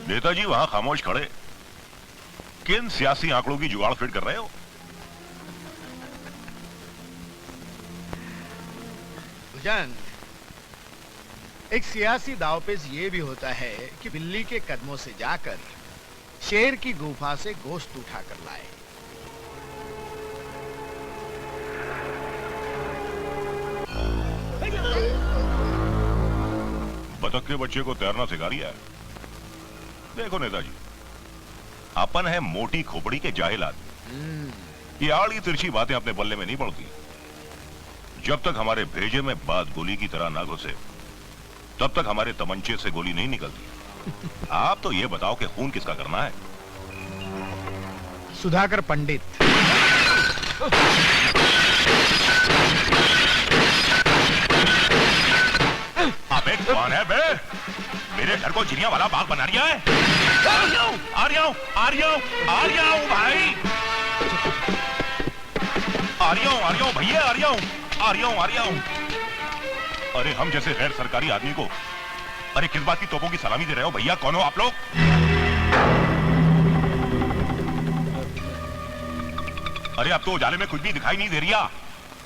नेताजी वहां खामोश खड़े, किन सियासी आंकड़ों की जुगाड़ फिट कर रहे हो? भुजंग, एक सियासी दांवपेच ये भी होता है कि बिल्ली के कदमों से जाकर शेर की गुफा से गोश्त उठाकर लाए। बतख के बच्चे को तैरना सिखा रिया है। देखो नेताजी, अपन है मोटी खोपड़ी के जाहिल आदमी। ये आड़ी तिरछी बातें अपने बल्ले में नहीं पड़ती। जब तक हमारे भेजे में बात गोली की तरह ना घुसे, तब तक हमारे तमंचे से गोली नहीं निकलती। आप तो ये बताओ कि खून किसका करना है? सुधाकर पंडित। अबे कौन है बे? मेरे घर को चिड़िया वाला बाग बना रिया है। आ रहा हूं भाई, आ रहा हूं भैया, आ रहा हूं। अरे हम जैसे गैर सरकारी आदमी को अरे किस बात की तोपों की सलामी दे रहे हो भैया? कौन हो आप लोग? अरे अब तो उजाले में कुछ भी दिखाई नहीं दे रिया।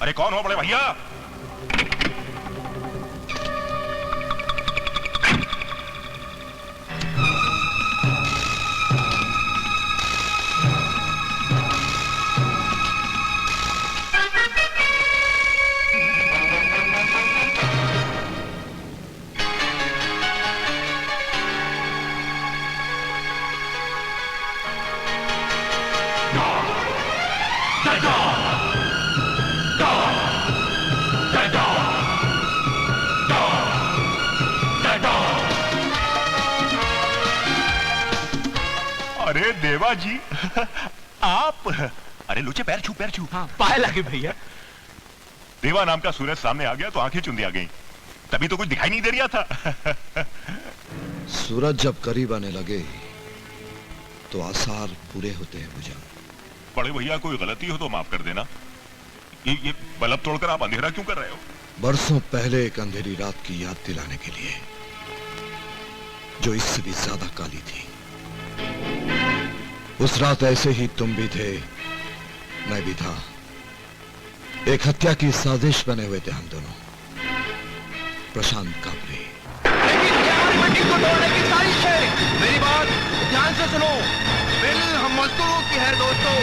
अरे कौन हो बड़े भैया? अरे देवा जी आप, अरे लुचे पैर छू। हाँ, पाए लगे भैया। देवा नाम का सूरज सामने आ गया तो आंखें चुंदी आ गई। तभी तो कुछ दिखाई नहीं दे रहा था। सूरज जब करीब आने लगे तो आसार पूरे होते हैं भुजंग। बड़े भैया कोई गलती हो तो माफ कर देना। ये बल्ब तोड़कर आप अंधेरा क्यों कर रहे हो? बरसों पहले एक अंधेरी रात की याद दिलाने के लिए, जो इससे भी ज्यादा काली थी। उस रात ऐसे ही तुम भी थे, मैं भी था। एक हत्या की साजिश बने हुए थे हम दोनों, प्रशांत काबरे। मीटिंग को तोड़ने की साजिश है। मेरी बात ध्यान से सुनो। बिल हम मजदूरों की है दोस्तों।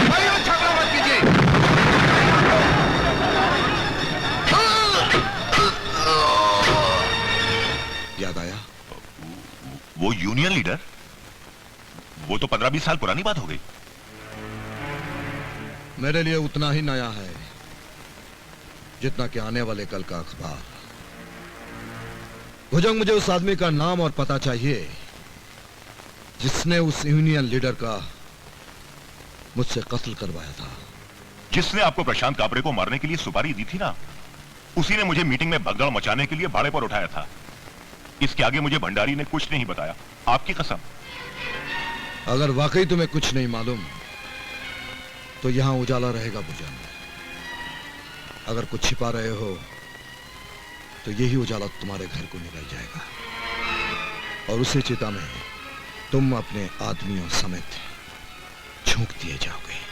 भाइयों झगड़ा मत कीजिए। याद आया? वो यूनियन लीडर, वो तो 15-20 साल पुरानी बात हो गई। मेरे लिए उतना ही नया है जितना कि आने वाले कल का अखबार। भुजंग, मुझे उस आदमी का नाम और पता चाहिए जिसने उस यूनियन लीडर का मुझसे कत्ल करवाया था। जिसने आपको प्रशांत काबरे को मारने के लिए सुपारी दी थी ना, उसी ने मुझे मीटिंग में भगदड़ मचाने के लिए भाड़े पर उठाया था। इसके आगे मुझे भंडारी ने कुछ नहीं बताया, आपकी कसम। अगर वाकई तुम्हें कुछ नहीं मालूम तो यहां उजाला रहेगा भुजंग। अगर कुछ छिपा रहे हो तो यही उजाला तुम्हारे घर को निकल जाएगा, और उसी चिता में तुम अपने आदमियों समेत झोंक दिए जाओगे।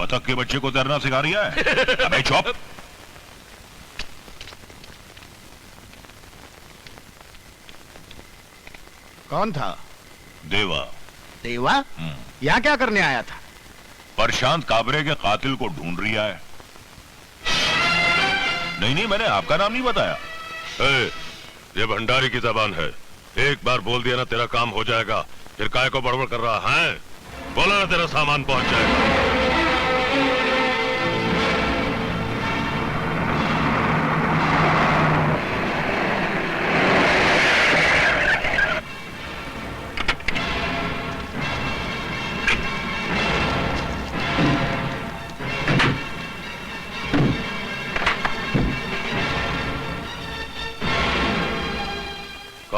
बतख के बच्चे को तैरना सिखा रही है। अबे चुप। कौन था? देवा। देवा? यहाँ क्या करने आया था? प्रशांत काबरे के कातिल को ढूंढ रिया है। नहीं, मैंने आपका नाम नहीं बताया। ये भंडारी की जबान है। एक बार बोल दिया ना तेरा काम हो जाएगा। फिर काय को बड़बड़ कर रहा है? बोला ना तेरा सामान पहुंच जाएगा।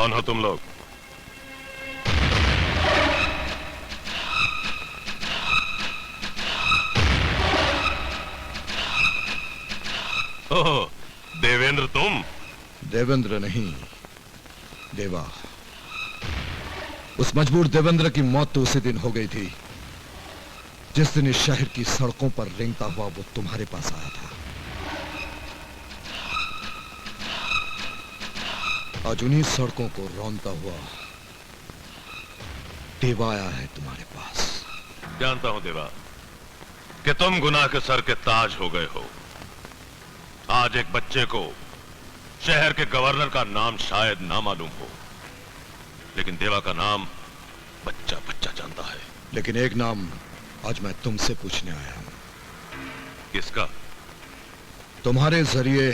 कौन हो तुम लोग? ओह, देवेंद्र तुम? देवेंद्र नहीं, देवा। उस मजबूर देवेंद्र की मौत तो उसी दिन हो गई थी जिस दिन इस शहर की सड़कों पर रेंगता हुआ वो तुम्हारे पास आया था। आज उन्हीं सड़कों को रौंदता हुआ देवा आया है तुम्हारे पास। जानता हूं देवा कि तुम गुनाह के सर के ताज हो गए हो। आज एक बच्चे को शहर के गवर्नर का नाम शायद ना मालूम हो, लेकिन देवा का नाम बच्चा बच्चा जानता है। लेकिन एक नाम आज मैं तुमसे पूछने आया हूं। किसका? तुम्हारे जरिए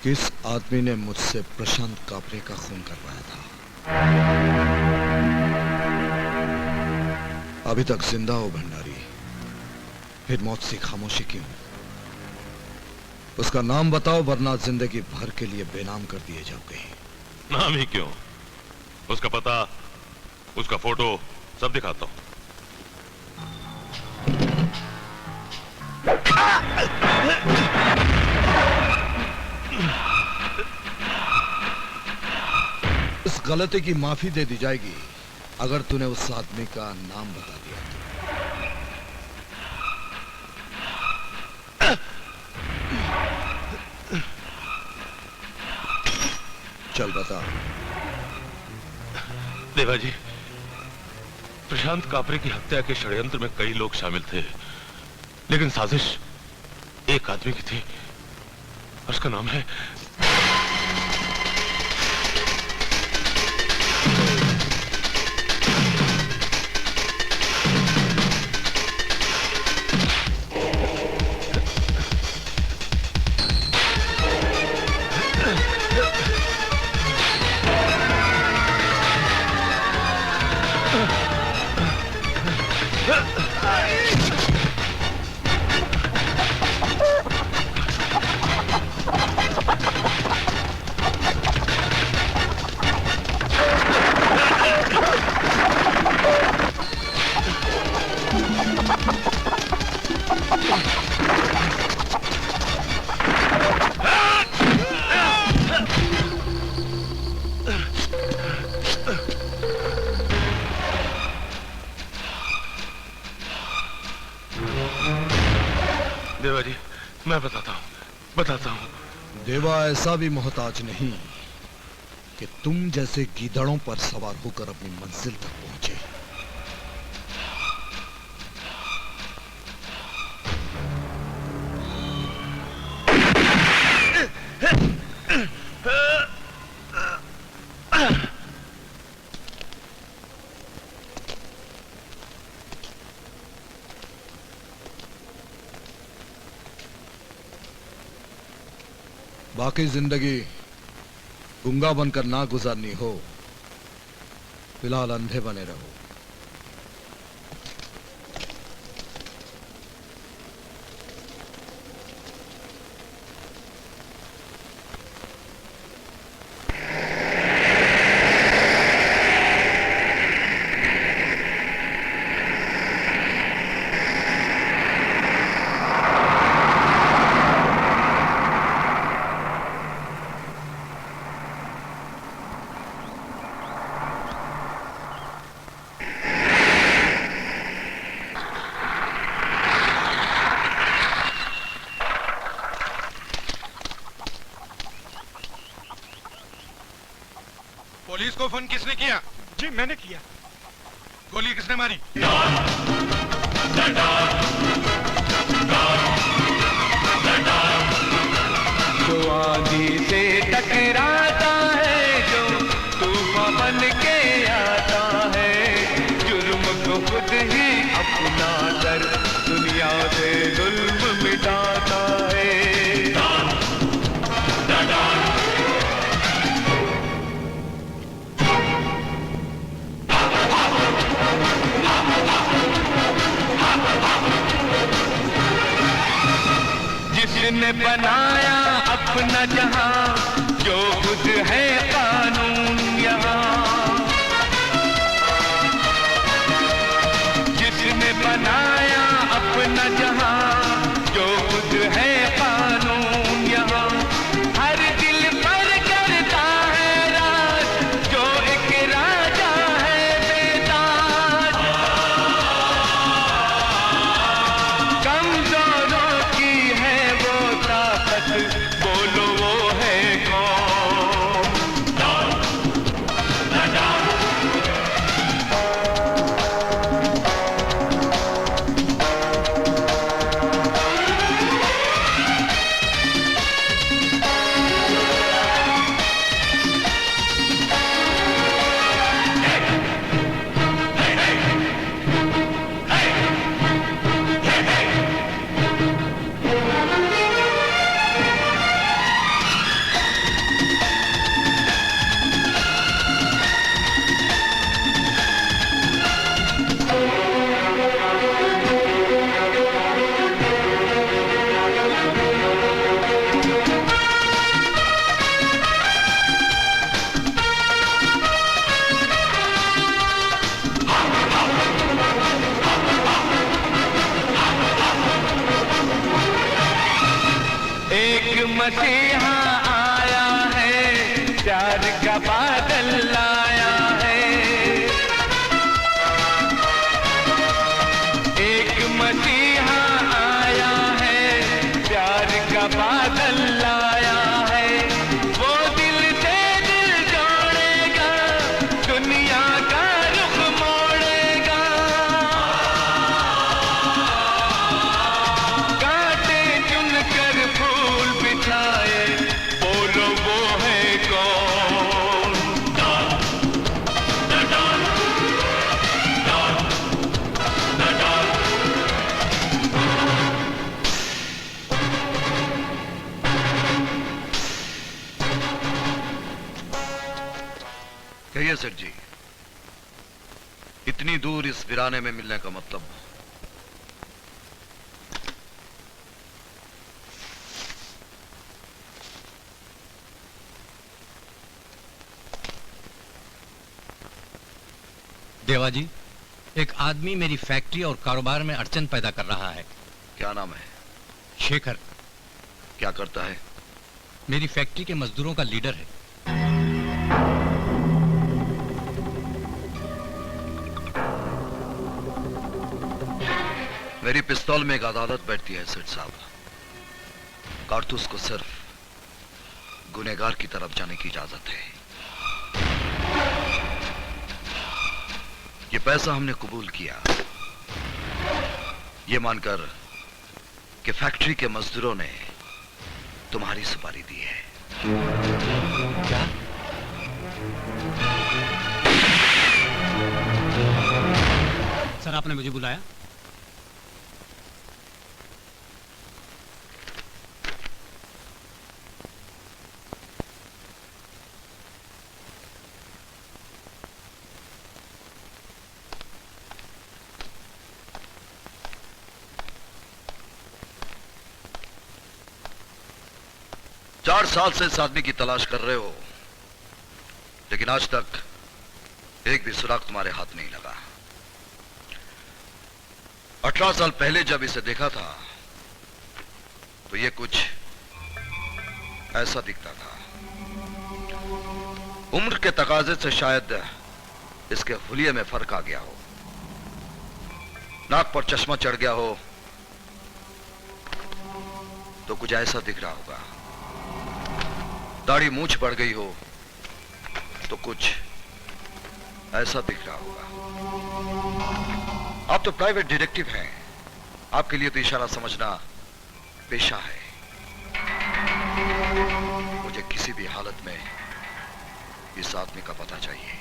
किस आदमी ने मुझसे प्रशांत कापरे का खून करवाया था? अभी तक जिंदा हो भंडारी, फिर मौत से खामोशी क्यों? उसका नाम बताओ, वरना जिंदगी भर के लिए बेनाम कर दिए जाओगे। नाम ही क्यों, उसका पता, उसका फोटो सब दिखाता हूं। इस गलती की माफी दे दी जाएगी अगर तूने उस आदमी का नाम बता दिया तो। चल बता। देवा जी, प्रशांत कापरे की हत्या के षड्यंत्र में कई लोग शामिल थे, लेकिन साजिश एक आदमी की थी, उसका नाम है देवा जी, मैं बताता हूं। देवा ऐसा भी मोहताज नहीं कि तुम जैसे गीदड़ों पर सवार होकर अपनी मंजिल तक पहुंचे। बाकी जिंदगी गूंगा बनकर ना गुजारनी हो, फिलहाल अंधे बने रहो। पुलिस को फोन किसने किया? जी मैंने किया। गोली किसने मारी? जो आंधी से टकराता है, जो तूफान बन के आता है, जुर्म को खुद ही अपना कर दुनिया से जुल्म मिटाता है। जिसने बनाया अपना जहां, जो खुद है कानून, मसीहा आया है, प्यार का बादल लाया है। एक मसीहा आया है, प्यार का बादल लाया है। वो दिल से दिल जोड़ेगा, दुनिया का रुख मोड़ेगा। कांटे चुनकर फूल बिछाए, बोलो वो है कौन? कहिए सेठ जी, इतनी दूर इस वीराने में मिलने का मतलब? देवा जी, एक आदमी मेरी फैक्ट्री और कारोबार में अड़चन पैदा कर रहा है। क्या नाम है? शेखर। क्या करता है? मेरी फैक्ट्री के मजदूरों का लीडर है। मेरी पिस्तौल में एक अदालत बैठती है सेठ साहब। कारतूस को सिर्फ गुनहगार की तरफ जाने की इजाजत है। ये पैसा हमने कबूल किया, ये मानकर कि फैक्ट्री के मजदूरों ने तुम्हारी सुपारी दी है। क्या? सर, आपने मुझे बुलाया? चार साल से इस आदमी की तलाश कर रहे हो, लेकिन आज तक एक भी सुराग तुम्हारे हाथ नहीं लगा। 18 साल पहले जब इसे देखा था तो ये कुछ ऐसा दिखता था। उम्र के तकाजे से शायद इसके हुलिये में फर्क आ गया हो, नाक पर चश्मा चढ़ गया हो, तो कुछ ऐसा दिख रहा होगा। दाढ़ी मूंछ बढ़ गई हो तो कुछ ऐसा दिख रहा होगा। आप तो प्राइवेट डिटेक्टिव हैं, आपके लिए तो इशारा समझना पेशा है। मुझे किसी भी हालत में इस आदमी का पता चाहिए।